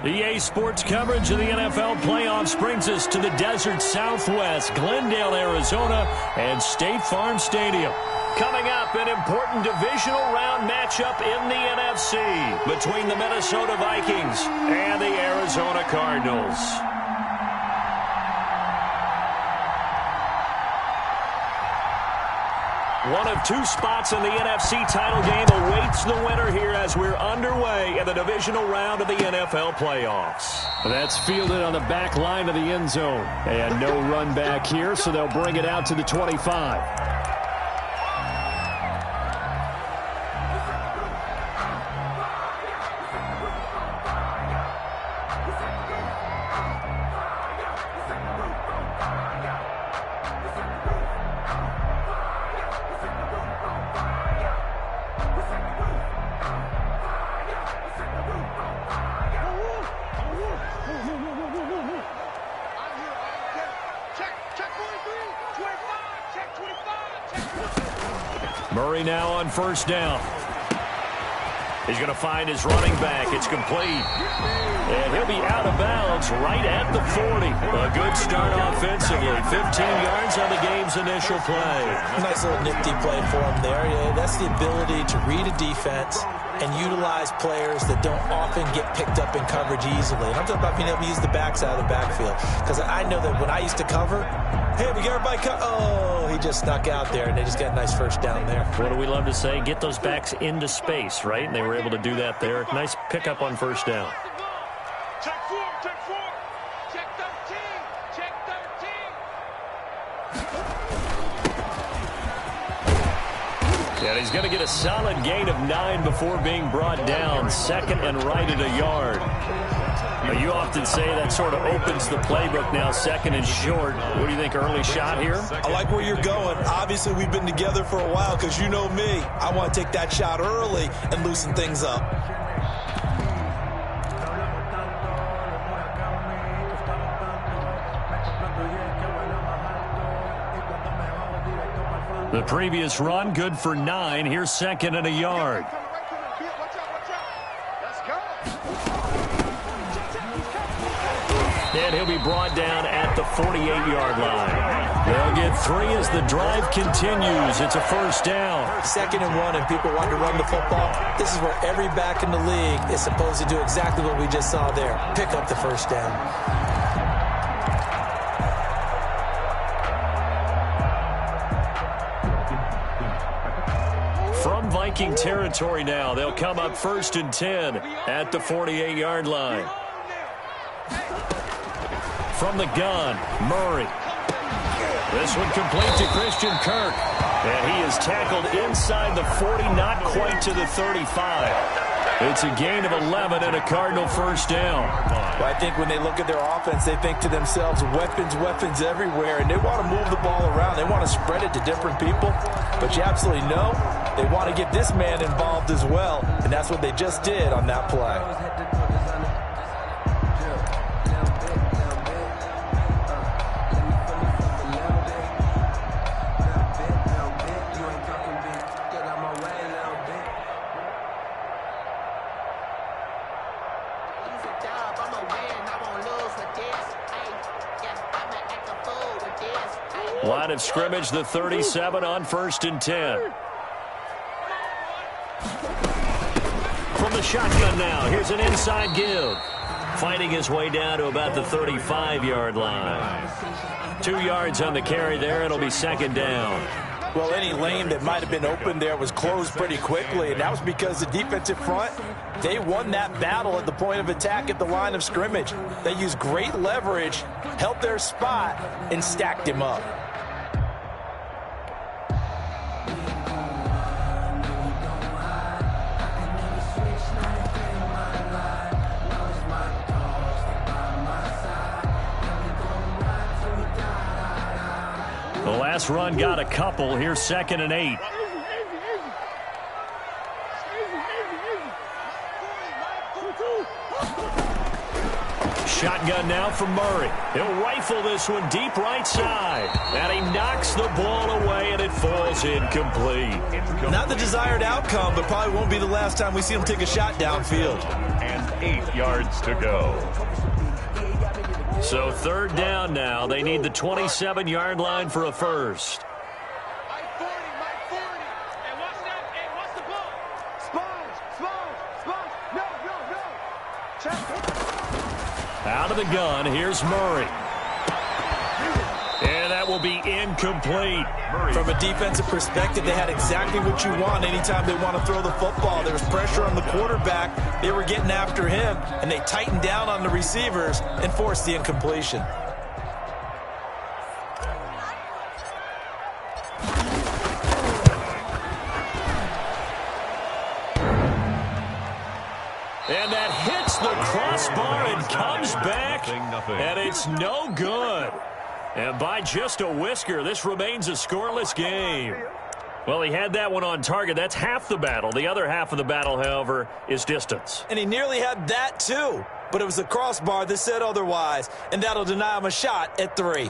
EA Sports coverage of the NFL playoffs brings us to the desert Southwest, Glendale, Arizona, and State Farm Stadium. Coming up, an important divisional round matchup in the NFC between the Minnesota Vikings and the Arizona Cardinals. One of two spots in the NFC title game awaits the winner here as we're underway in the divisional round of the NFL playoffs. That's fielded on the back line of the end zone. And no run back here, so they'll bring it out to the 25. Murray now on first down. He's going to find his running back. It's complete. And he'll be out of bounds right at the 40. A good start offensively. 15 yards on the game's initial play. Nice little nifty play for him there. Yeah, that's the ability to read a defense and utilize players that don't often get picked up in coverage easily. And I'm talking about being able to use the backs out of the backfield. Because I know that when I used to cover, hey, we got everybody oh, he just snuck out there, and they just got a nice first down there. What do we love to say? Get those backs into space, right? And they were able to do that there. Nice pickup on first down. Check 4, check 4, check 13, check 13. Yeah, he's going to get a solid gain of 9 before being brought down. Second and right at a yard. Now, you often say that sort of opens the playbook now, second and short. What do you think, early shot here? I like where you're going. Obviously, we've been together for a while because you know me. I want to take that shot early and loosen things up. The previous run, good for 9. Here's second and a yard. And he'll be brought down at the 48-yard line. They'll get 3 as the drive continues. It's a first down. Second and 1, and people want to run the football. This is where every back in the league is supposed to do exactly what we just saw there. Pick up the first down. From Viking territory now, they'll come up first and 10 at the 48-yard line. From the gun, Murray. This one complete to Christian Kirk. And he is tackled inside the 40, not quite to the 35. It's a gain of 11 and a Cardinal first down. Well, I think when they look at their offense, they think to themselves, weapons, weapons everywhere, and they want to move the ball around. They want to spread it to different people. But you absolutely know they want to get this man involved as well, and that's what they just did on that play. Line of scrimmage, the 37 on first and 10. From the shotgun now, here's an inside give. Fighting his way down to about the 35-yard line. 2 yards on the carry there. It'll be second down. Well, any lane that might have been open there was closed pretty quickly, and that was because the defensive front, they won that battle at the point of attack at the line of scrimmage. They used great leverage, held their spot, and stacked him up. The last run got a couple. Here's second and 8. Shotgun now from Murray. He'll rifle this one deep right side. And he knocks the ball away, and it falls incomplete. Not the desired outcome, but probably won't be the last time we see him take a shot downfield. And 8 yards to go. So third down now. They need the 27-yard line for a first. Out of the gun, here's Murray. And that will be incomplete. From a defensive perspective, they had exactly what you want anytime they want to throw the football. There was pressure on the quarterback. They were getting after him, and they tightened down on the receivers and forced the incompletion. And that hits the crossbar and comes back, and it's no good. And by just a whisker, this remains a scoreless game. Well, he had that one on target. That's half the battle. The other half of the battle, however, is distance. And he nearly had that, too. But it was the crossbar that said otherwise, and that'll deny him a shot at 3.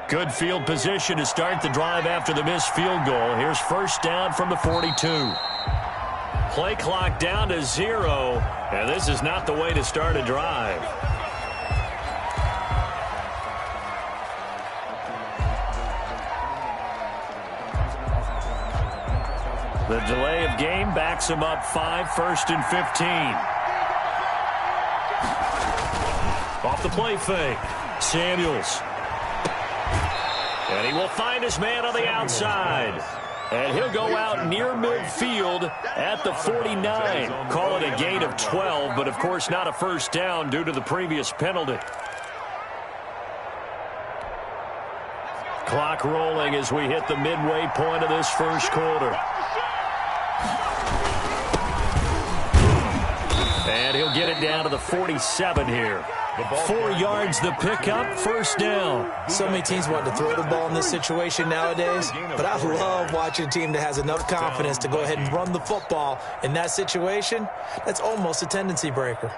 Good field position to start the drive after the missed field goal. Here's first down from the 42. Play clock down to 0, and this is not the way to start a drive. The delay of game backs him up 5, 1st and 15. Off the play fake. Samuels. And he will find his man on the outside. And he'll go out near midfield at the 49. Call it a gain of 12, but of course not a first down due to the previous penalty. Clock rolling as we hit the midway point of this first quarter. And he'll get it down to the 47 here. 4 yards the pickup, first down. So many teams want to throw the ball in this situation nowadays, but I love watching a team that has enough confidence to go ahead and run the football in that situation. That's almost a tendency breaker.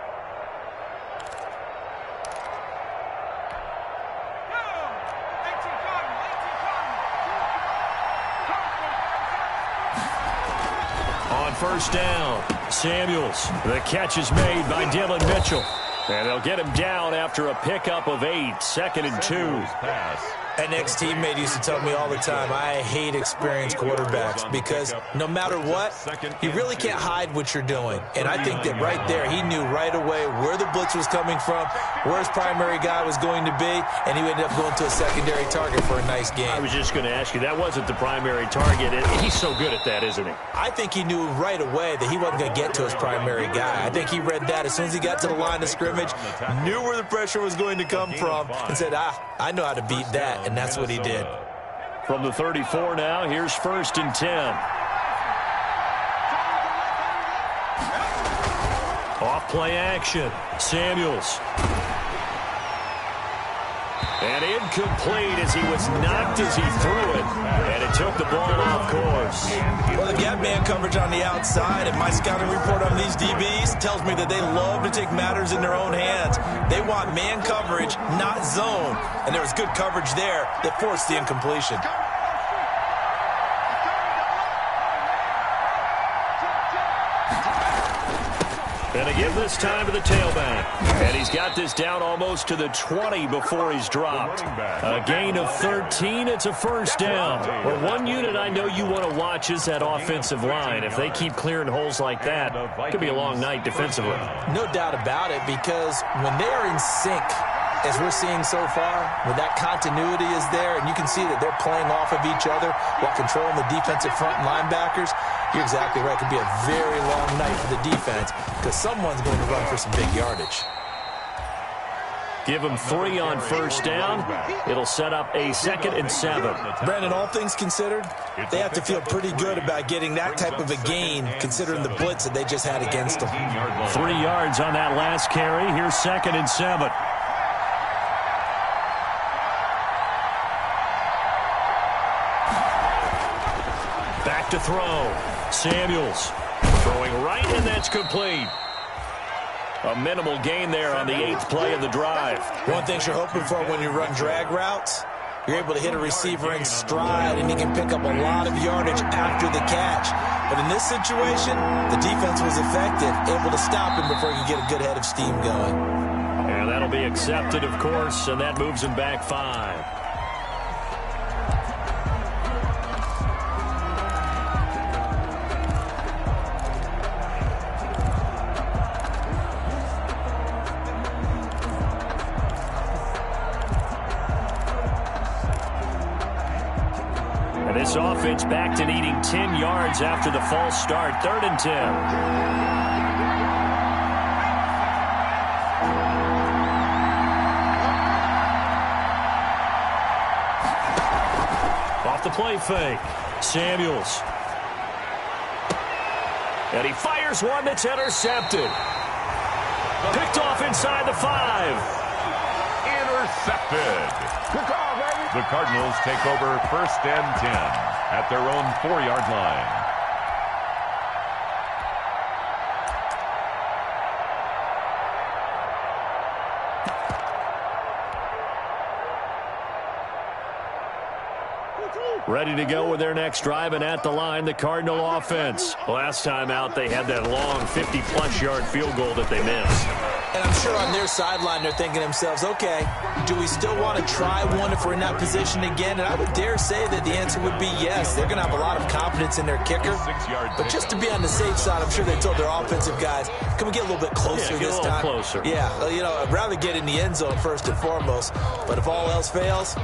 On first down, Samuels. The catch is made by Dylan Mitchell. And they'll get him down after a pickup of 8, 2nd and 2. An ex-teammate used to tell me all the time, I hate experienced quarterbacks because no matter what, you really can't hide what you're doing. And I think that right there, he knew right away where the blitz was coming from, where his primary guy was going to be, and he ended up going to a secondary target for a nice game. I was just going to ask you, that wasn't the primary target. He's so good at that, isn't he? I think he knew right away that he wasn't going to get to his primary guy. I think he read that as soon as he got to the line of scrimmage, knew where the pressure was going to come from, and said, I know how to beat that. And that's what he did. From the 34 now, here's 1st and 10. Off play action. Samuels. And incomplete as he was knocked as he threw it. And it took the ball off course. Well, the gap man coverage on the outside, and my scouting report on these DBs tells me that they love to take matters in their own hands. They want man coverage, not zone. And there was good coverage there that forced the incompletion. And they give this time to the tailback. And he's got this down almost to the 20 before he's dropped. A gain of 13. It's a first down. Well, one unit I know you want to watch is that offensive line. If they keep clearing holes like that, it could be a long night defensively. No doubt about it, because when they are in sync, as we're seeing so far, when that continuity is there, and you can see that they're playing off of each other while controlling the defensive front and linebackers, you're exactly right. It could be a very long night for the defense because someone's going to run for some big yardage. Give them 3 on first down. It'll set up a 2nd and 7. Brandon, all things considered, they have to feel pretty good about getting that type of a gain, considering the blitz that they just had against them. 3 yards on that last carry. Here's 2nd and 7. Back to throw. Samuels throwing right, and that's complete. A minimal gain there on the 8th play of the drive. One thing you're hoping for when you run drag routes, you're able to hit a receiver in stride, and he can pick up a lot of yardage after the catch. But in this situation, the defense was effective, able to stop him before he could get a good head of steam going. And that'll be accepted, of course, and that moves him back 5. This offense back to needing 10 yards after the false start. 3rd and 10. Off the play fake. Samuels. And he fires one that's intercepted. Picked off inside the 5. Intercepted. The Cardinals take over 1st and 10 at their own 4-yard line. Ready to go with their next drive, and at the line, the Cardinal offense. Last time out, they had that long 50-plus yard field goal that they missed. And I'm sure on their sideline, they're thinking to themselves, okay, do we still want to try one if we're in that position again? And I would dare say that the answer would be yes. They're going to have a lot of confidence in their kicker. But just to be on the safe side, I'm sure they told their offensive guys, can we get a little bit closer this time? Closer. Yeah, you know, I'd rather get in the end zone first and foremost. But if all else fails,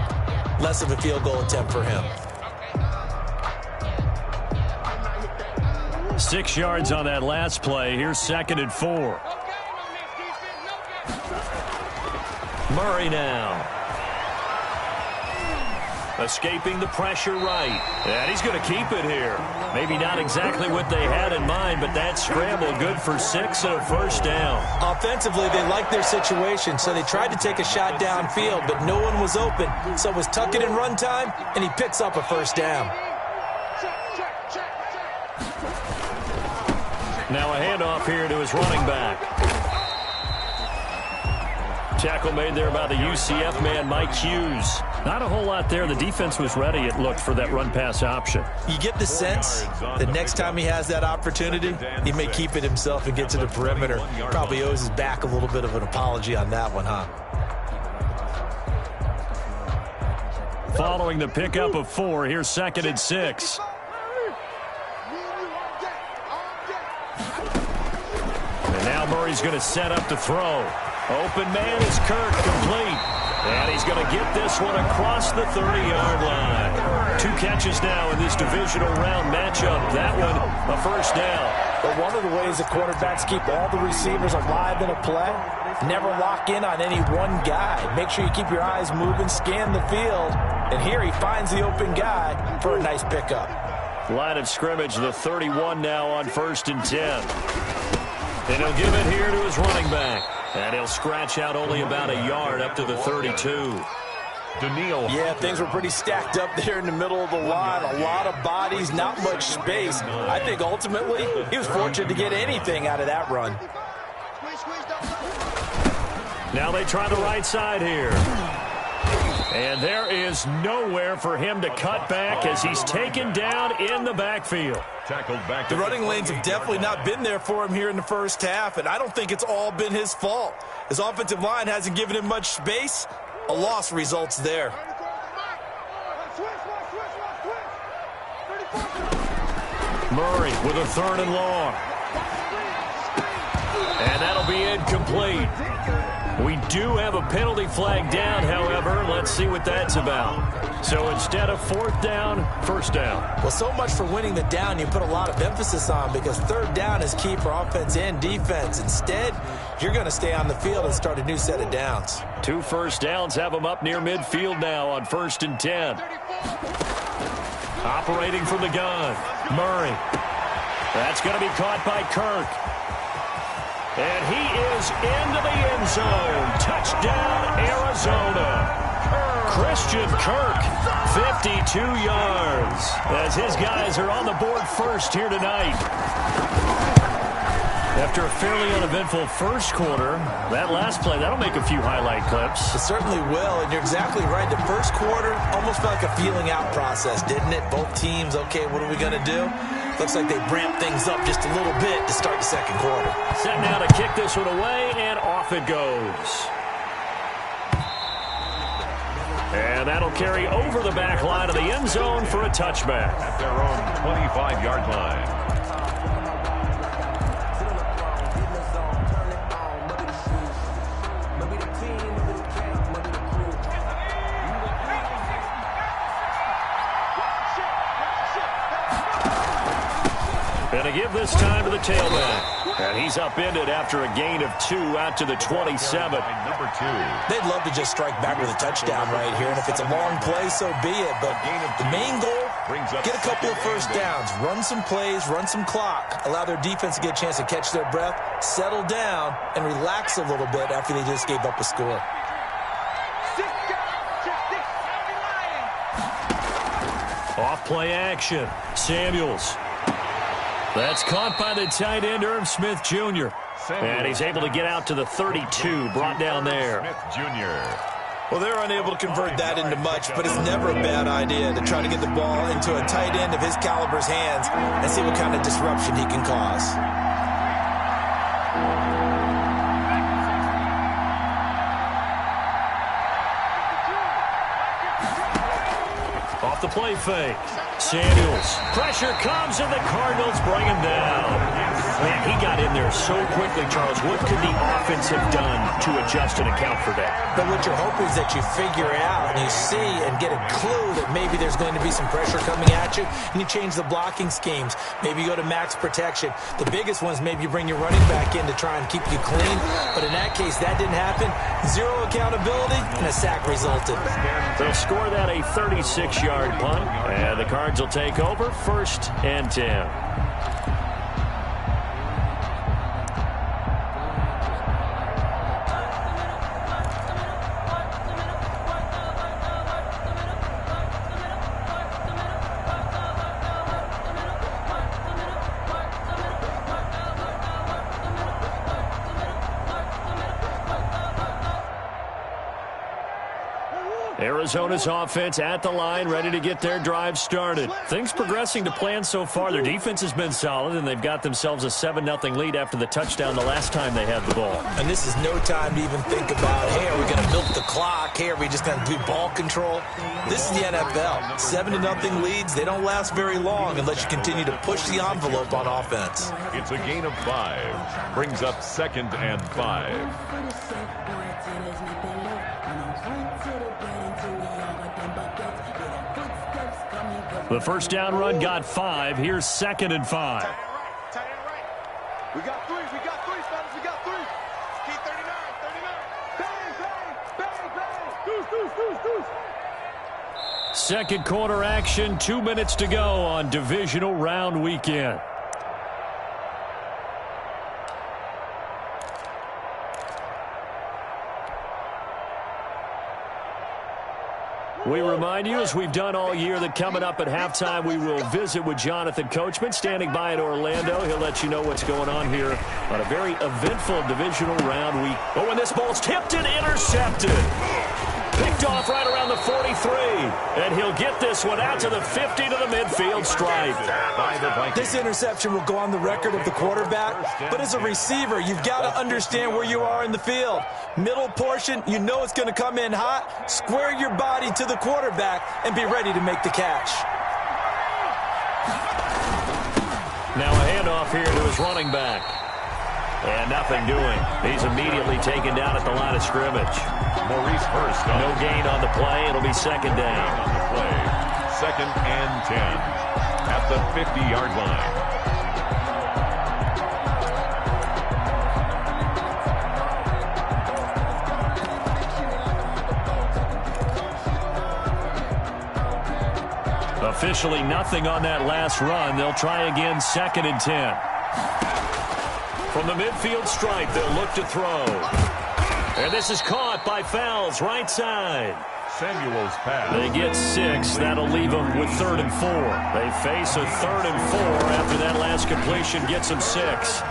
less of a field goal attempt for him. 6 yards on that last play. Here's 2nd and 4. Murray now. Escaping the pressure right. And he's going to keep it here. Maybe not exactly what they had in mind, but that scramble good for 6 and a 1st down. Offensively, they liked their situation, so they tried to take a shot downfield, but no one was open. So it was tuck it in run time, and he picks up a 1st down. Now a handoff here to his running back. Tackle made there by the UCF man, Mike Hughes. Not a whole lot there. The defense was ready, it looked, for that run-pass option. You get the sense that next time he has that opportunity, he may keep it himself and get to the perimeter. Probably owes his back a little bit of an apology on that one, huh? Following the pickup of 4, here's 2nd and 6. And now Murray's going to set up to throw. Open man is Kirk, complete. And he's going to get this one across the 30-yard line. 2 catches now in this divisional round matchup. That one, a 1st down. But one of the ways the quarterbacks keep all the receivers alive in a play, never lock in on any one guy. Make sure you keep your eyes moving, scan the field. And here he finds the open guy for a nice pickup. Line of scrimmage, the 31 now on 1st and 10. And he'll give it here to his running back. And he'll scratch out only about a yard up to the 32. Yeah, things were pretty stacked up there in the middle of the line. A lot of bodies, not much space. I think ultimately he was fortunate to get anything out of that run. Now they try the right side here. And there is nowhere for him to cut back as he's taken down in the backfield. The running lanes have definitely not been there for him here in the first half, and I don't think it's all been his fault. His offensive line hasn't given him much space. A loss results there. Murray with a 3rd and long. And that'll be incomplete. We do have a penalty flag down, however. Let's see what that's about. So instead of 4th down, 1st down. Well, so much for winning the down you put a lot of emphasis on, because 3rd down is key for offense and defense. Instead, you're going to stay on the field and start a new set of downs. 2 first downs have them up near midfield now on 1st and 10. Operating from the gun, Murray. That's going to be caught by Kirk. And he is into the end zone. Touchdown, Arizona. Christian Kirk, 52 yards, as his guys are on the board first here tonight. After a fairly uneventful first quarter, that last play, that'll make a few highlight clips. It certainly will, and you're exactly right. The first quarter almost felt like a feeling out process, didn't it? Both teams, okay, what are we going to do? Looks like they ramped things up just a little bit to start the second quarter. Set now to kick this one away, and off it goes. And that'll carry over the back line of the end zone for a touchback. At their own 25-yard line. And to give this time to the tailback. And he's upended after a gain of 2 out to the 27. Number 2. They'd love to just strike back with a touchdown right here, and if it's a long play, so be it. But the main goal, get a couple of first downs, run some plays, run some clock, allow their defense to get a chance to catch their breath, settle down, and relax a little bit after they just gave up a score. Off play action. Samuels. That's caught by the tight end, Irv Smith Jr. And he's able to get out to the 32, brought down there. Smith Jr. Well, they're unable to convert that into much, but it's never a bad idea to try to get the ball into a tight end of his caliber's hands and see what kind of disruption he can cause. Off the play fake. Samuels. Pressure comes, and the Cardinals bring him down. Man, he got in there so quickly, Charles. What could the offense have done to adjust and account for that? But what you're hoping is that you figure out and you see and get a clue that maybe there's going to be some pressure coming at you, and you change the blocking schemes. Maybe you go to max protection. The biggest ones, maybe you bring your running back in to try and keep you clean. But in that case, that didn't happen. Zero accountability, and a sack resulted. They'll score that a 36-yard punt, and the Cards will take over 1st and 10. Arizona's offense at the line, ready to get their drive started. Things progressing to plan so far. Their defense has been solid, and they've got themselves a 7-0 lead after the touchdown the last time they had the ball. And this is no time to even think about, hey, are we going to milk the clock? Hey, are we just going to do ball control? This is the NFL. 7-0 leads, they don't last very long unless you continue to push the envelope on offense. It's a gain of 5. Brings up 2nd and 5. The first down run got 5. Here's 2nd and 5. Tight end right. We got 3, fellas. We got 3. Key 39. Bang. Deuce. Second quarter action, 2 minutes to go on divisional round weekend. We remind you, as we've done all year, that coming up at halftime, we will visit with Jonathan Coachman, standing by in Orlando. He'll let you know what's going on here on a very eventful divisional round week. Oh, and this ball's tipped and intercepted. Picked off right around the 43. And he'll get this one out to the 50 to the midfield stripe. This interception will go on the record of the quarterback, but as a receiver, you've got to understand where you are in the field. Middle portion, you know it's going to come in hot. Square your body to the quarterback and be ready to make the catch. Now a handoff here to his running back. And nothing doing. He's immediately taken down at the line of scrimmage. Maurice Hurst. No gain on the play. It'll be 2nd down. On the play. 2nd and 10 at the 50-yard line. Officially nothing on that last run. They'll try again, 2nd and 10. From the midfield stripe, they'll look to throw. And this is caught by Fowles, right side. Samuel's pass. They get 6. That'll leave them with 3rd and 4. They face a 3rd and 4 after that last completion gets them 6.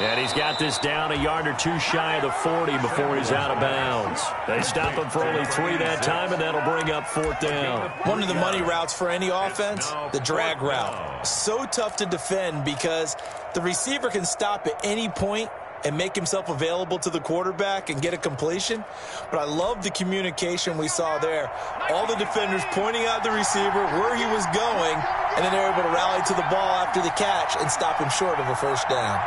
And he's got this down a yard or two shy of the 40 before he's out of bounds. They stop him for only 3 that time, and that'll bring up 4th down. One of the money routes for any offense, the drag route. So tough to defend because the receiver can stop at any point and make himself available to the quarterback and get a completion. But I love the communication we saw there. All the defenders pointing out the receiver, where he was going, and then they're able to rally to the ball after the catch and stop him short of a 1st down.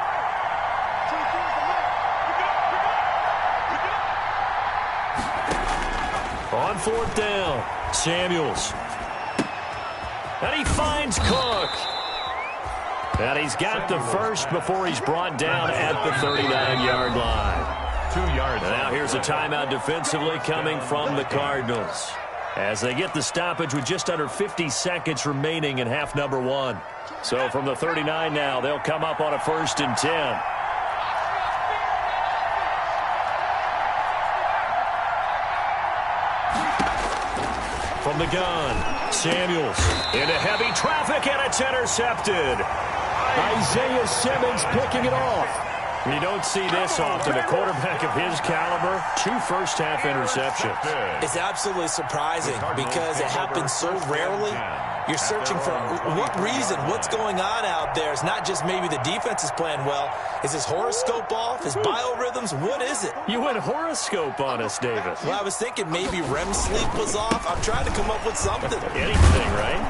On 4th down, Samuels. And he finds Cook. And he's got the first before he's brought down at the 39-yard line. 2 yards. And now here's a timeout defensively coming from the Cardinals, as they get the stoppage with just under 50 seconds remaining in half number 1. So from the 39 now, they'll come up on a 1st and 10. From the gun, Samuels into heavy traffic, and it's intercepted. Isaiah Simmons picking it off. You don't see this often. A quarterback of his caliber, 2 first-half interceptions. It's absolutely surprising because it happens so rarely. You're searching for what reason, what's going on out there. It's not just maybe the defense is playing well. Is his horoscope off? His biorhythms? What is it? You went horoscope on us, David. Well, I was thinking maybe REM sleep was off. I'm trying to come up with something. Anything, right?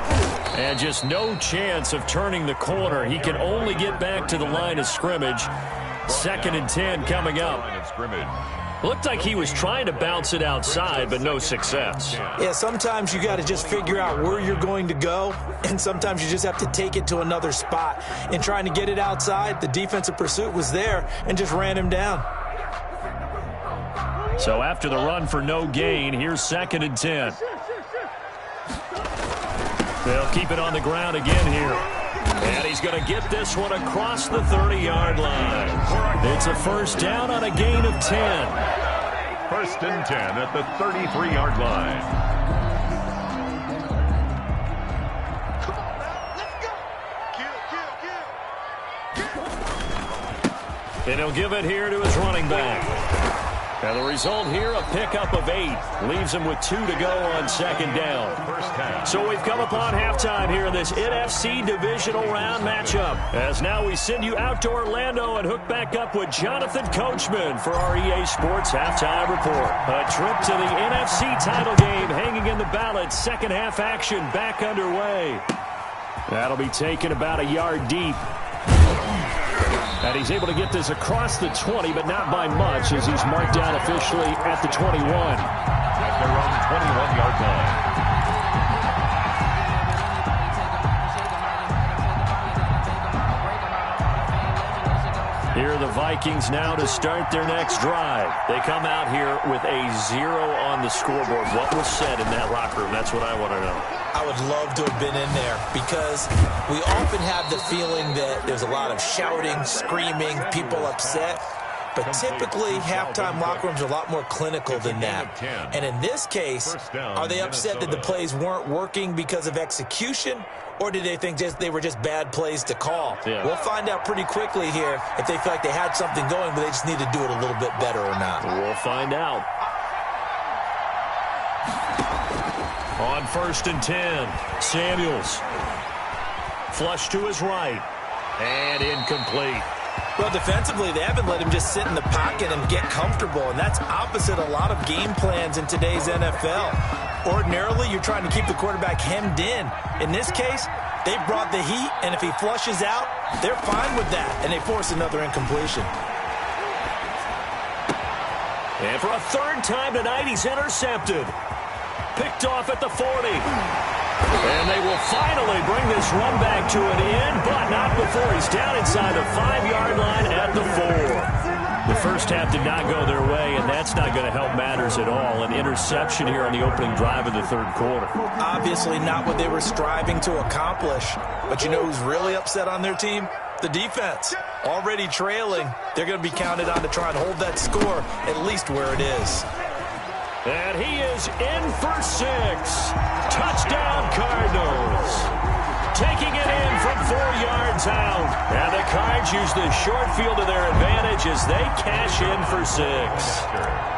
And just no chance of turning the corner. He can only get back to the line of scrimmage. 2nd and 10 coming up. Looked like he was trying to bounce it outside, but no success. Yeah, sometimes you got to just figure out where you're going to go, and sometimes you just have to take it to another spot. In trying to get it outside, the defensive pursuit was there and just ran him down. So after the run for no gain, here's 2nd and 10. They'll keep it on the ground again here. And he's going to get this one across the 30-yard line. It's a 1st down on a gain of 10. 1st and 10 at the 33-yard line. And he'll give it here to his running back. And the result here, a pickup of 8. Leaves him with 2 to go on 2nd down. So we've come upon halftime here in this NFC divisional round matchup. As now we send you out to Orlando and hook back up with Jonathan Coachman for our EA Sports Halftime Report. A trip to the NFC title game hanging in the balance. 2nd half action back underway. That'll be taken about a yard deep. And he's able to get this across the 20, but not by much, as he's marked down officially at the 21. At their own 21-yard line. Here are the Vikings now to start their next drive. They come out here with a 0 on the scoreboard. What was said in that locker room? That's what I want to know. I would love to have been in there because we often have the feeling that there's a lot of shouting, screaming, people upset. But typically, halftime locker rooms are a lot more clinical than that. And in this case, are they upset that the plays weren't working because of execution? Or did they think they were just bad plays to call? Yeah. We'll find out pretty quickly here if they feel like they had something going, but they just need to do it a little bit better or not. We'll find out. On 1st and 10, Samuels. Flush to his right. And incomplete. Well, defensively, they haven't let him just sit in the pocket and get comfortable, and that's opposite a lot of game plans in today's NFL. Ordinarily, you're trying to keep the quarterback hemmed in. In this case, they brought the heat, and if he flushes out, they're fine with that, and they force another incompletion. And for a 3rd time tonight, he's intercepted. Picked off at the 40. And they will finally bring this run back to an end, but not before he's down inside the 5-yard line at the 4. The first half did not go their way, and that's not going to help matters at all. An interception here on the opening drive of the third quarter. Obviously not what they were striving to accomplish. But you know who's really upset on their team? The defense. Already trailing. They're going to be counted on to try and hold that score at least where it is. And he is in for 6. Touchdown, Cardinals. Taking it in from 4 yards out. And the Cards use the short field to their advantage as they cash in for 6.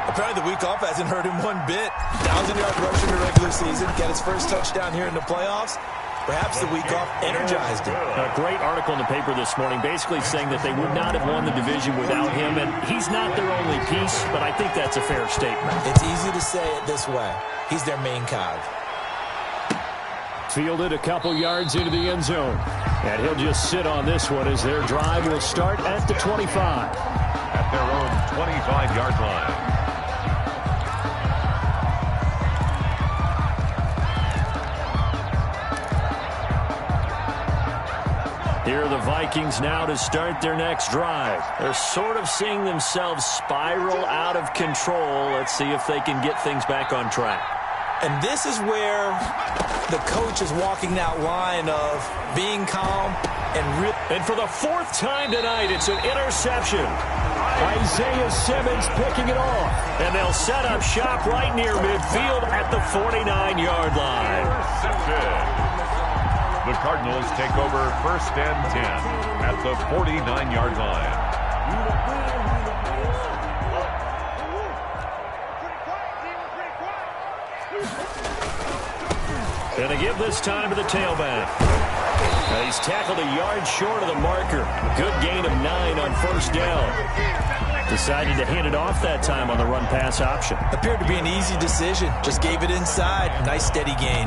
Apparently the week off hasn't hurt him one bit. 1,000-yard rush in the regular season. Got his first touchdown here in the playoffs. Perhaps the week off energized him. A great article in the paper this morning basically saying that they would not have won the division without him. And he's not their only piece, but I think that's a fair statement. It's easy to say it this way. He's their main cog. Fielded a couple yards into the end zone. And he'll just sit on this one as their drive will start at the 25. At their own 25-yard line. Here are the Vikings now to start their next drive. They're sort of seeing themselves spiral out of control. Let's see if they can get things back on track. And this is where the coach is walking that line of being calm and for the 4th time tonight, it's an interception. Isaiah Simmons picking it off. And they'll set up shop right near midfield at the 49-yard line. The Cardinals take over 1st and 10 at the 49-yard line. And they give this time to the tailback. Now he's tackled a yard short of the marker. Good gain of 9 on 1st down. Decided to hand it off that time on the run-pass option. Appeared to be an easy decision. Just gave it inside. Nice steady gain.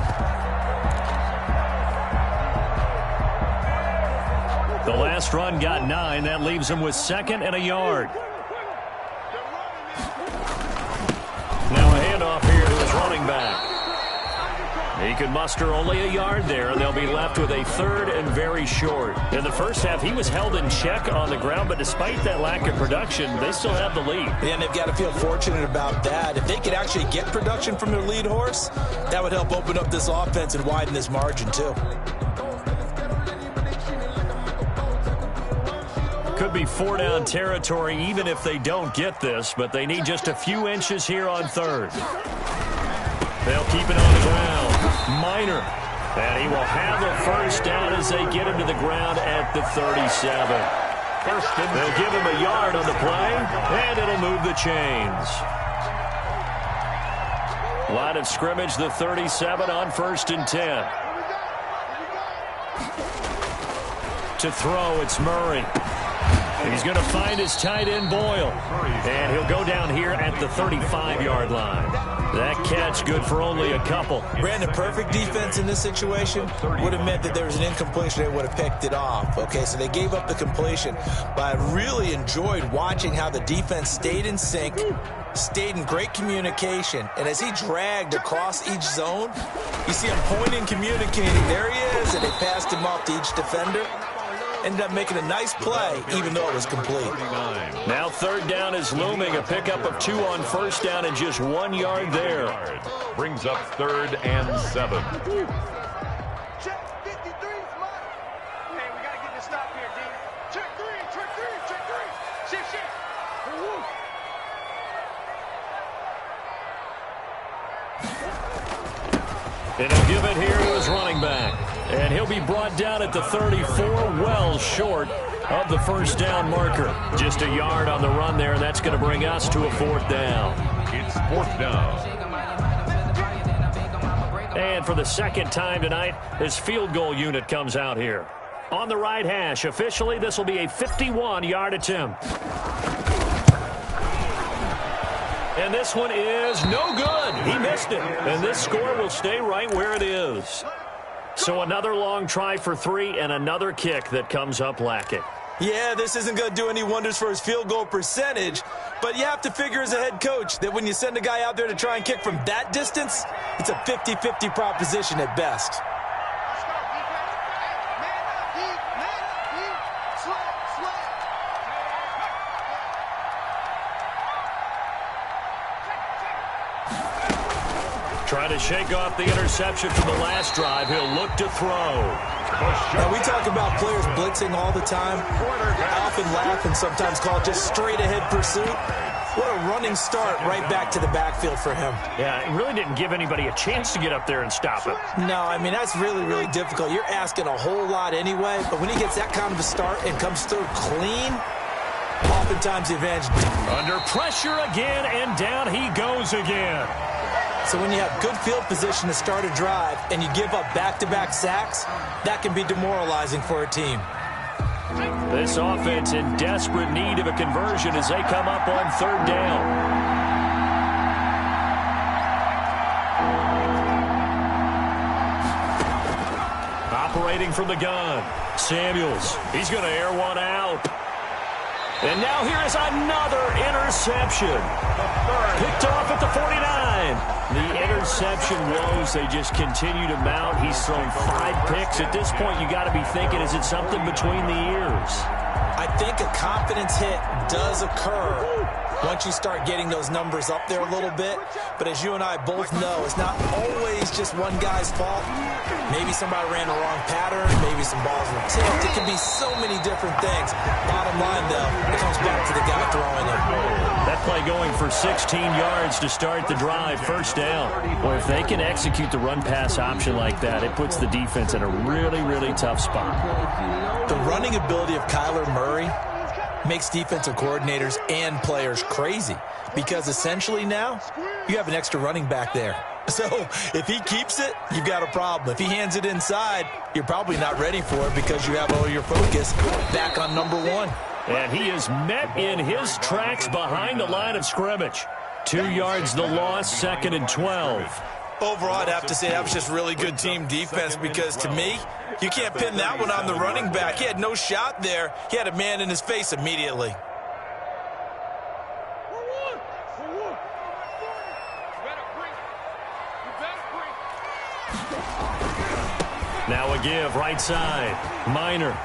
The last run got 9. That leaves him with 2nd and a yard. Now a handoff here to his running back. He could muster only a yard there, and they'll be left with a 3rd and very short. In the first half, he was held in check on the ground, but despite that lack of production, they still have the lead. And they've got to feel fortunate about that. If they could actually get production from their lead horse, that would help open up this offense and widen this margin too. Could be 4-down territory even if they don't get this, but they need just a few inches here on 3rd. They'll keep it on the ground. Minor. And he will have a 1st down as they get him to the ground at the 37. They'll give him a yard on the play, and it'll move the chains. Line of scrimmage, the 37 on 1st and 10. To throw, it's Murray. He's going to find his tight end, Boyle. And he'll go down here at the 35-yard line. That catch good for only a couple. Brandon, perfect defense in this situation would have meant that there was an incompletion. They would have picked it off. Okay, so they gave up the completion. But I really enjoyed watching how the defense stayed in sync, stayed in great communication. And as he dragged across each zone, you see him pointing, communicating. There he is, and they passed him off to each defender. Ended up making a nice play, even though it was complete. Now 3rd down is looming. A pickup of 2 on 1st down and just 1 yard there. Brings up 3rd and 7. Check 53, smart. Hey, we got to get this stop here, D. Check 3, check 3, check 3. Shift, shift. And he'll give it here to his running back. And he'll be brought down at the 34, well short of the 1st down marker. Just a yard on the run there, and that's going to bring us to a 4th down. It's 4th down. And for the 2nd time tonight, his field goal unit comes out here. On the right hash, officially, this will be a 51-yard attempt. And this one is no good. He missed it. And this score will stay right where it is. So another long try for 3 and another kick that comes up lacking. Yeah, this isn't going to do any wonders for his field goal percentage, but you have to figure as a head coach that when you send a guy out there to try and kick from that distance, it's a 50-50 proposition at best. Trying to shake off the interception from the last drive. He'll look to throw. Now, we talk about players blitzing all the time. I often laugh and sometimes call it just straight-ahead pursuit. What a running start right back to the backfield for him. Yeah, it really didn't give anybody a chance to get up there and stop him. No, I mean, that's really, really difficult. You're asking a whole lot anyway, but when he gets that kind of a start and comes through clean, oftentimes the advantage. Under pressure again, and down he goes again. So when you have good field position to start a drive and you give up back-to-back sacks, that can be demoralizing for a team. This offense in desperate need of a conversion as they come up on third down. Operating from the gun, Samuels. He's going to air one out. And now here is another interception. Picked off at the 49. The interception woes, they just continue to mount. He's thrown 5 picks. At this point, you got to be thinking, is it something between the ears? I think a confidence hit does occur once you start getting those numbers up there a little bit. But as you and I both know, it's not always just one guy's fault. Maybe somebody ran the wrong pattern. Maybe some balls were tipped. It can be so many different things. Bottom line, though, it comes back to the guy throwing it. That play going for 16 yards to start the drive, first down. Boy, if they can execute the run-pass option like that, it puts the defense in a really, really tough spot. The running ability of Kyler Murray makes defensive coordinators and players crazy because essentially now you have an extra running back there. So if he keeps it, you've got a problem. If he hands it inside, you're probably not ready for it because you have all your focus back on number 1. And he is met in his tracks behind the line of scrimmage. 2 yards the loss, 2nd and 12. Overall, I'd have to say that was just really good team defense because to me, you can't pin that one on the running back. He had no shot there. He had a man in his face immediately. Now a give, right side. Minor.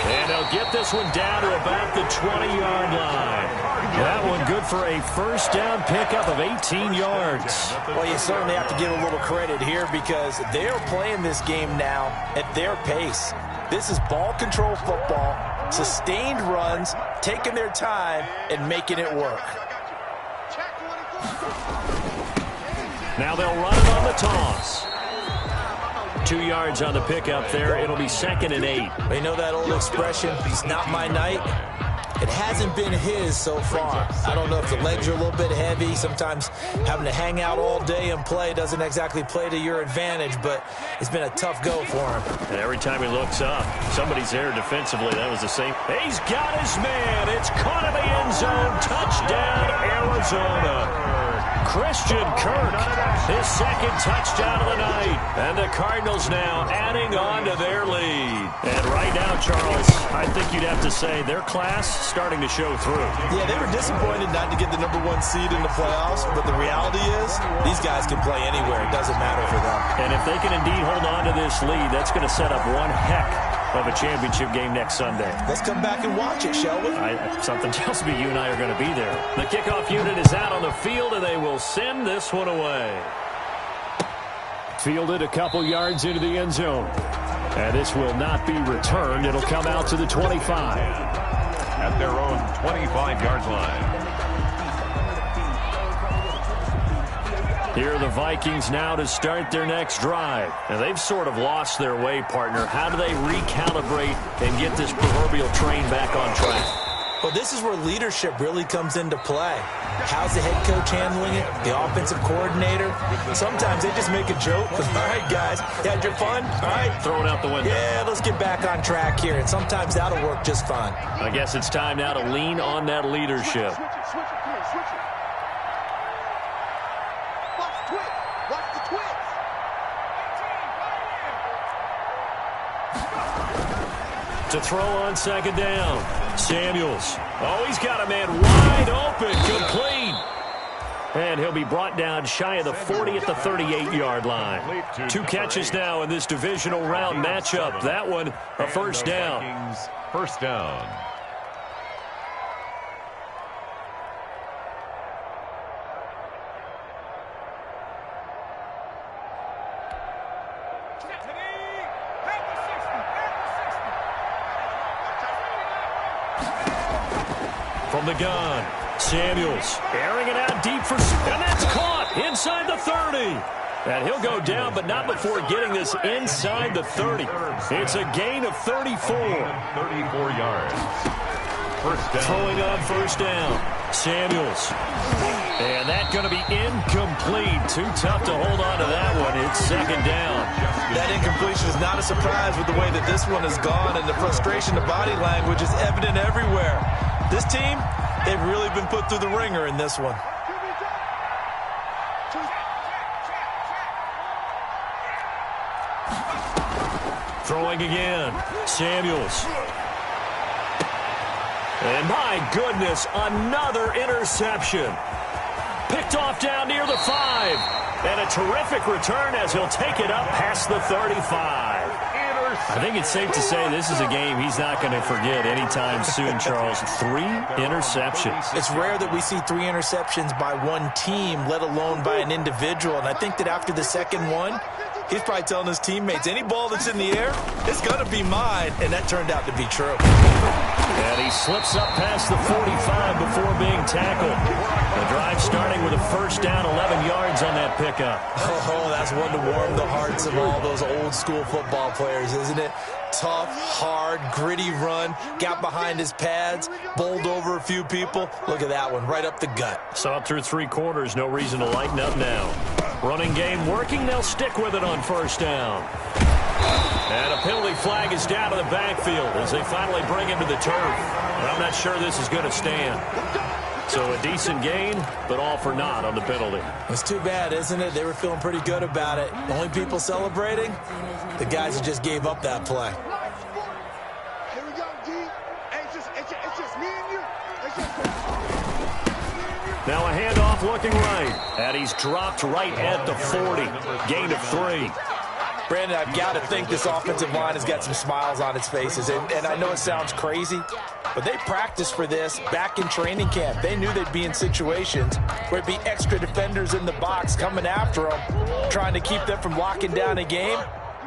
And they'll get this one down to about the 20-yard line. That one good for a first down pickup of 18 yards. Well, you certainly have to give a little credit here because they're playing this game now at their pace. This is ball control football, sustained runs, taking their time, and making it work. Now they'll run it on the toss. 2 yards on the pickup there. It'll be 2nd and 8. You know that old expression, it's not my night? It hasn't been his so far. I don't know if the legs are a little bit heavy. Sometimes having to hang out all day and play doesn't exactly play to your advantage, but it's been a tough go for him. And every time he looks up, somebody's there defensively. That was the same. He's got his man. It's caught in the end zone. Touchdown, Arizona. Christian Kirk, his 2nd touchdown of the night. And the Cardinals now adding on to their lead. And right now, Charles, I think you'd have to say their class starting to show through. Yeah, they were disappointed not to get the number 1 seed in the playoffs, but the reality is these guys can play anywhere. It doesn't matter for them. And if they can indeed hold on to this lead, that's going to set up one heck of a championship game next Sunday. Let's come back and watch it, shall we? Something tells me you and I are going to be there. The kickoff unit is out on the field, and they will send this one away. Fielded a couple yards into the end zone. And this will not be returned. It'll come out to the 25. At their own 25-yard line. Here are the Vikings now to start their next drive. Now, they've sort of lost their way, partner. How do they recalibrate and get this proverbial train back on track? Well, this is where leadership really comes into play. How's the head coach handling it? The offensive coordinator? Sometimes they just make a joke. All right, guys, you had your fun? All right. Throw it out the window. Yeah, let's get back on track here. And sometimes that'll work just fine. I guess it's time now to lean on that leadership. Switch it. Watch the twitch. To throw on 2nd down. Samuels. Oh, he's got a man wide open. Complete. And he'll be brought down shy of the 40 at the 38-yard line. 2 catches now in this divisional round matchup. That one, a first down. First down. From the gun, Samuels airing it out deep for, and that's caught inside the 30. And he'll go down, but not before getting this inside the 30. It's a gain of 34. 34 yards. First down. Throwing on first down, Samuels. And that's going to be incomplete. Too tough to hold on to that one. It's second down. That incompletion is not a surprise with the way that this one has gone, and the frustration, the body language is evident everywhere. This team, they've really been put through the ringer in this one. Throwing again, Samuels. And my goodness, another interception. Picked off down near the 5. And a terrific return as he'll take it up past the 35. I think it's safe to say this is a game he's not going to forget anytime soon, Charles. 3 interceptions. It's rare that we see 3 interceptions by one team, let alone by an individual. And I think that after the second one, he's probably telling his teammates, any ball that's in the air, it's going to be mine. And that turned out to be true. And he slips up past the 45 before being tackled. The drive starting with a first down, 11 yards on that pickup. Oh, that's one to warm the hearts of all those old school football players, isn't it? Tough, hard, gritty run, got behind his pads, bowled over a few people. Look at that one, right up the gut. Saw it through 3 quarters, no reason to lighten up now. Running game working, they'll stick with it on first down. And a penalty flag is down to the backfield as they finally bring him to the turf. But I'm not sure this is going to stand. So a decent gain, but all for naught on the penalty. It's too bad, isn't it? They were feeling pretty good about it. The only people celebrating, the guys who just gave up that play. Here we go, D. Hey, it's just me and you. It's just me and you. Now a handoff looking right. And he's dropped right at the 40. Gain of 3. Brandon, I've got to think this offensive line has got some smiles on its faces. And I know it sounds crazy, but they practiced for this back in training camp. They knew they'd be in situations where it'd be extra defenders in the box coming after them, trying to keep them from locking down a game.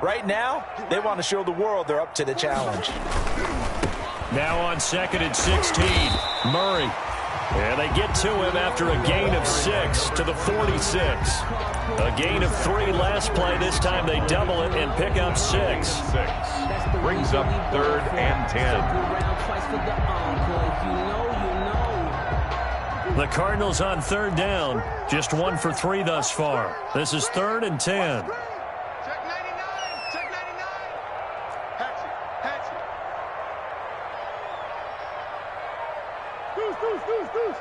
Right now, they want to show the world they're up to the challenge. Now on 2nd and 16, Murray. And they get to him after a gain of 6 to the 46. A gain of 3 last play. This time they double it and pick up 6. Brings up 3rd and 10. The Cardinals on 3rd down. Just 1 for 3 thus far. This is 3rd and 10. Check 99. Check 99. Hatchet. Deuce.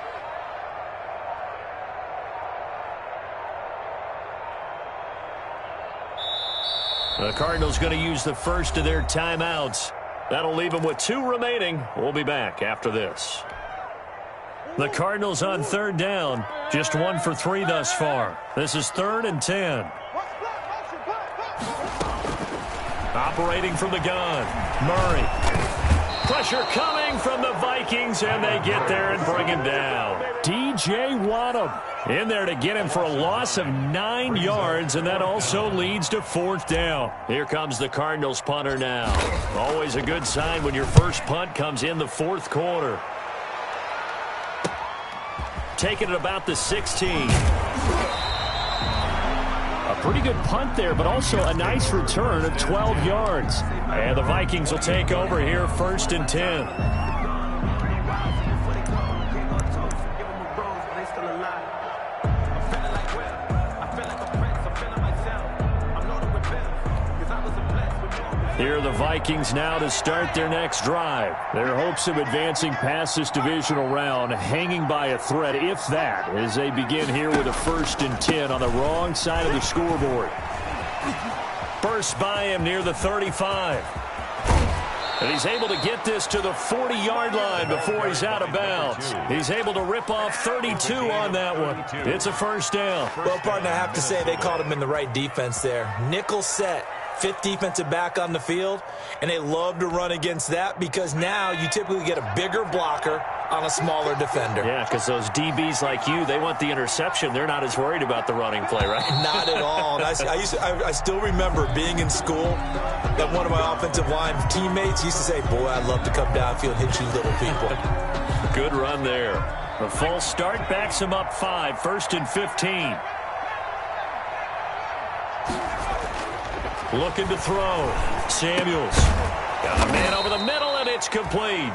The Cardinals going to use the first of their timeouts. That'll leave them with 2 remaining. We'll be back after this. The Cardinals on 3rd down. Just 1 for 3 thus far. This is 3rd and 10. Operating from the gun, Murray. Pressure coming from the Vikings, and they get there and bring him down. DJ Wadham in there to get him for a loss of 9 yards, and that also leads to 4th down. Here comes the Cardinals punter now. Always a good sign when your first punt comes in the 4th quarter. Taking it about the 16. A pretty good punt there, but also a nice return of 12 yards. And the Vikings will take over here 1st and 10. Here are the Vikings now to start their next drive. Their hopes of advancing past this divisional round hanging by a thread, if that, as they begin here with a 1st and 10 on the wrong side of the scoreboard. Burst by him near the 35. And he's able to get this to the 40-yard line before he's out of bounds. He's able to rip off 32 on that one. It's a 1st down. Well, partner, I have to say they caught him in the right defense there. Nickel set. 5th defensive back on the field, and they love to run against that because now you typically get a bigger blocker on a smaller defender. Yeah, because those DBs like you, they want the interception. They're not as worried about the running play, right? Not at all. And I still remember being in school that one of my offensive line teammates used to say, boy, I'd love to come downfield and hit you little people. Good run there. The false start backs him up 5, 1st and 15. Looking to throw. Samuels. Got a man over the middle, and it's complete.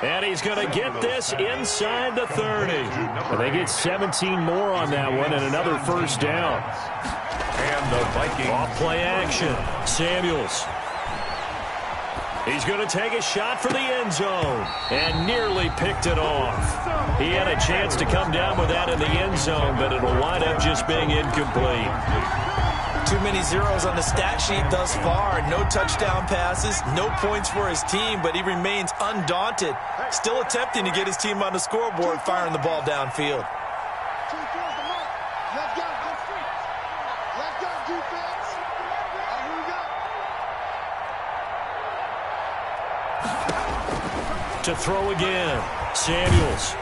And he's going to get this inside the 30. Well, they get 17 more on that one and another first down. And the Vikings. Off play action. Samuels. He's going to take a shot for the end zone and nearly picked it off. He had a chance to come down with that in the end zone, but it'll wind up just being incomplete. Too many zeros on the stat sheet thus far. No touchdown passes, no points for his team, but he remains undaunted. Still attempting to get his team on the scoreboard, firing the ball downfield. To throw again. Samuels.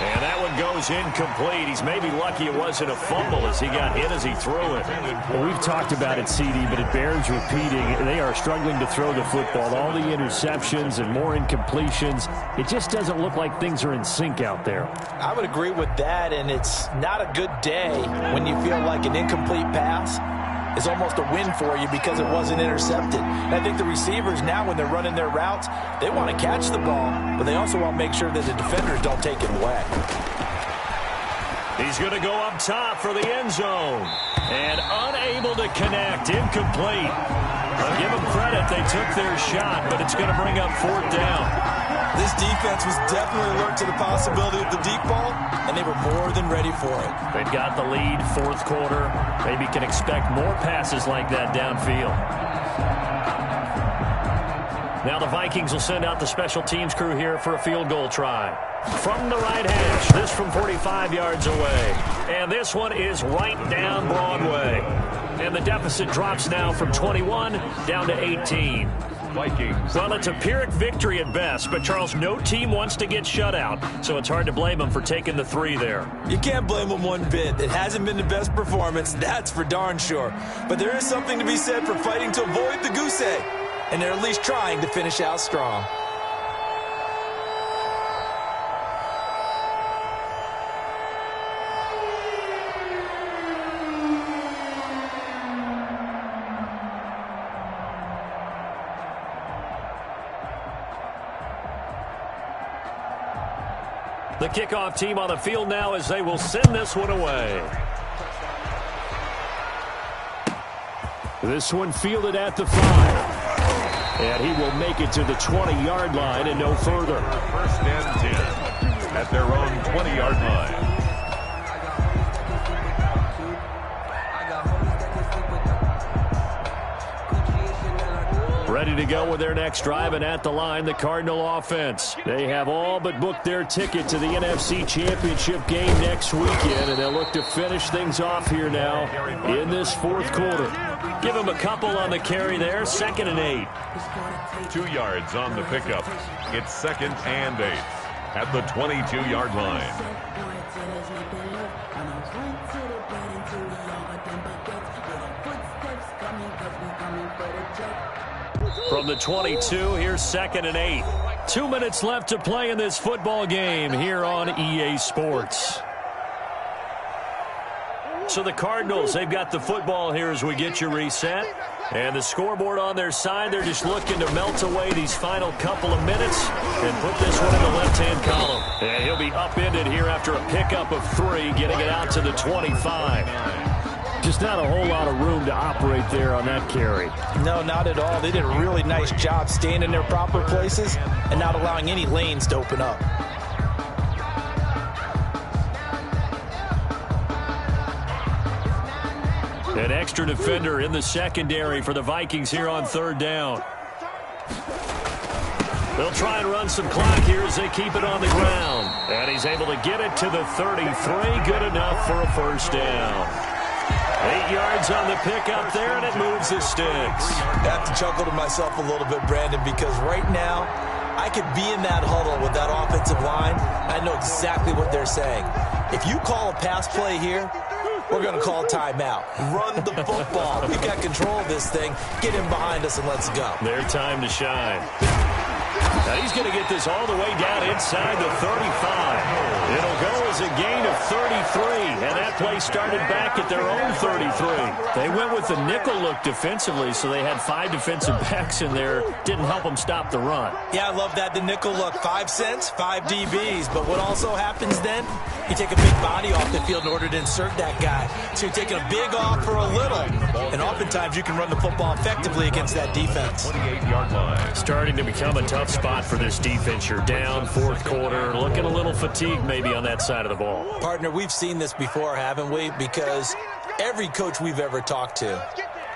And that one goes incomplete. He's maybe lucky it wasn't a fumble as he got hit as he threw it. Well, we've talked about it, CD, but it bears repeating. They are struggling to throw the football. All the interceptions and more incompletions. It just doesn't look like things are in sync out there. I would agree with that, and it's not a good day when you feel like an incomplete pass is almost a win for you because it wasn't intercepted. And I think the receivers now, when they're running their routes, they want to catch the ball, but they also want to make sure that the defenders don't take it away. He's going to go up top for the end zone. And unable to connect. Incomplete. I'll give them credit. They took their shot, but it's going to bring up 4th down. This defense was definitely alert to the possibility of the deep ball, and they were more than ready for it. They've got the lead, 4th quarter. Maybe can expect more passes like that downfield. Now the Vikings will send out the special teams crew here for a field goal try. From the right hash, this from 45 yards away. And this one is right down Broadway. And the deficit drops now from 21 down to 18. Vikings. Well, it's a Pyrrhic victory at best, but Charles, no team wants to get shut out, so it's hard to blame them for taking the 3 there. You can't blame them one bit. It hasn't been the best performance, that's for darn sure. But there is something to be said for fighting to avoid the goose egg, and they're at least trying to finish out strong. The kickoff team on the field now as they will send this one away. This one fielded at the 5. And he will make it to the 20-yard line and no further. 1st and 10 at their own 20-yard line. Ready to go with their next drive, and at the line, the Cardinal offense. They have all but booked their ticket to the NFC Championship game next weekend, and they'll look to finish things off here now in this 4th quarter. Give them a couple on the carry there, 2nd and 8. 2 yards on the pickup. It's 2nd and 8 at the 22-yard line. From the 22, here's 2nd and 8. 2 minutes left to play in this football game here on EA Sports. So the Cardinals, they've got the football here as we get you reset. And the scoreboard on their side, they're just looking to melt away these final couple of minutes and put this one in the left-hand column. And he'll be upended here after a pickup of 3, getting it out to the 25. Just not a whole lot of room to operate there on that carry. No, not at all. They did a really nice job staying in their proper places and not allowing any lanes to open up. An extra defender in the secondary for the Vikings here on 3rd down. They'll try and run some clock here as they keep it on the ground. And he's able to get it to the 33. Good enough for a 1st down. 8 yards on the pickup there, and it moves the sticks. I have to chuckle to myself a little bit, Brandon, because right now I could be in that huddle with that offensive line. I know exactly what they're saying. If you call a pass play here, we're going to call timeout. Run the football. We've got control of this thing. Get him behind us and let's go. Their time to shine. Now he's going to get this all the way down inside the 35. It'll go as a gain of 33, and that play started back at their own 33. They went with the nickel look defensively, so they had 5 defensive backs in there. Didn't help them stop the run. Yeah, I love that, the nickel look. 5 cents, 5 DBs. But what also happens then, you take a big body off the field in order to insert that guy. So you're taking a big off for a little, and oftentimes you can run the football effectively against that defense. 28-yard line. Starting to become a tough spot for this defense. You're down, fourth quarter, looking a little fatigued maybe on that side of the ball. Partner, we've seen this before, haven't we? Because every coach we've ever talked to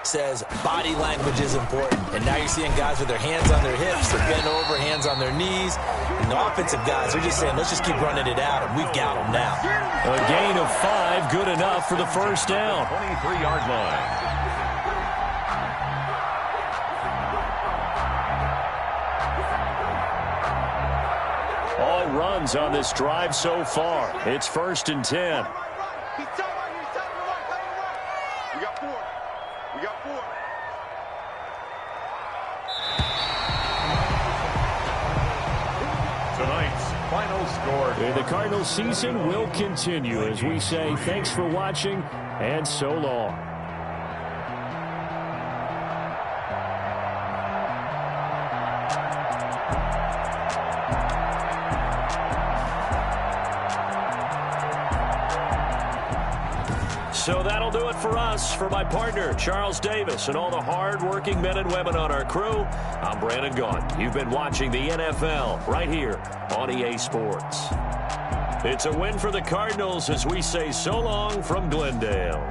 says body language is important. And now you're seeing guys with their hands on their hips, they're bent over, hands on their knees. And the offensive guys are just saying, let's just keep running it out, and we've got them now. A gain of 5, good enough for the first down. 23-yard line. All runs on this drive so far. It's 1st and 10. He's tight right here. He's tight to the right. Tight to the right. We got 4. We got 4. Tonight's final score. The Cardinals season will continue as we say thanks for watching and so long. So that'll do it for us. For my partner, Charles Davis, and all the hard-working men and women on our crew, I'm Brandon Gaudin. You've been watching the NFL right here on EA Sports. It's a win for the Cardinals as we say so long from Glendale.